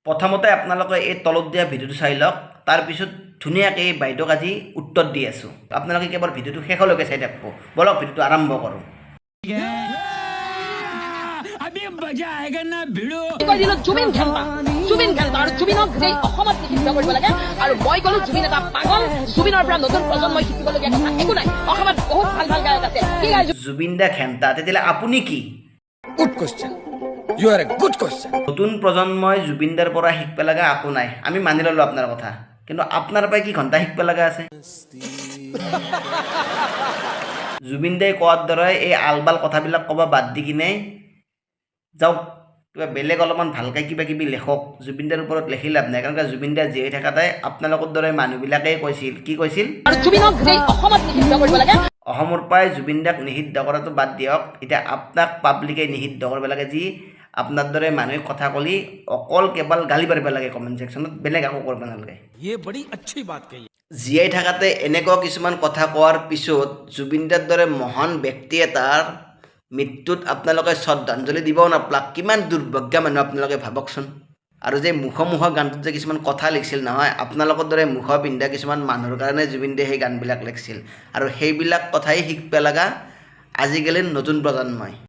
প্ৰথমতে আপোনালোকে এই তলত দিয়া ভিডিঅ'টো চাই লওক, তাৰপিছত ধুনীয়াকৈ এই বাইদেউক আজি উত্তৰ দি আছোঁ। আপোনালোকে কেৱল ভিডিঅ'টো শেষলৈকে চাই থাকিব। বলক ভিডিঅ'টো আৰম্ভ কৰোঁ। জুবিন খেলবা আৰু জুবিনক গোটেই অসমত নিষিদ্ধ কৰিব লাগে। আৰু মই ক'লো জুবিন এটা পাগল, জুবিনৰ পৰা নতুন প্ৰজন্মই শিকিবলগীয়া কথা একো নাই। অসমত বহুত ভাল ভাল গায়ক আছে। কি গায় জুবিন দা ঘেণ্টা, তেতিয়াহ'লে আপুনি কি? Good question. You are a good question. নতুন প্ৰজন্মই জুবিন দাৰ পৰা শিকিব লগা একো নাই, আমি মানি ল'লোঁ আপোনাৰ কথা, কিন্তু আপোনাৰ পৰাই কি ঘণ্টা শিকিব লগা আছে? জুবিন দাই কোৱাৰ দৰে এই আলবাল কথাবিলাক ক'ব বাদ দি কিনে যাওক কিবা বেলেগ অলপমান ভালকৈ কিবা কিবি লেখক। জুবিন দাৰ ওপৰত লিখি লাভ নাই, কাৰণ জুবিন দা জীয়াই থাকাতে আপোনালোকৰ দৰে মানুহবিলাকেই কৈছিল, কি কৈছিল? আৰু জুবিনক গোটেই অসমত নিষিদ্ধ কৰিব লাগে। অসমৰ পৰাই জুবিন দাক নিষিদ্ধ কৰাটো বাদ দিয়ক, এতিয়া আপোনাক পাব্লিকে নিষিদ্ধ কৰিব লাগে। যি আপোনাৰ দৰে মানুহে কথা ক'লি অকল কেৱল গালি পাৰিব লাগে কমেণ্ট ছেকশ্যনত, বেলেগ একো কৰিব নালাগে। জীয়াই থাকাতে এনেকুৱা কিছুমান কথা কোৱাৰ পিছত জুবিন দাৰ দৰে মহান ব্যক্তি এটাৰ মৃত্যুত আপোনালোকে শ্ৰদ্ধাঞ্জলি দিবও নাপালাক, কিমান দুৰ্ভাগ্য মানুহ আপোনালোকে ভাবকচোন। আৰু যে মুখ গানটোত যে কিছুমান কথা লিখিছিল নহয়, আপোনালোকৰ দৰে মুখ পিন্ধা কিছুমান মানুহৰ কাৰণে জুবিন দাই সেই গানবিলাক লিখিছিল। আৰু সেইবিলাক কথাই শিকিব লগা আজিকালিৰ নতুন প্ৰজন্মই।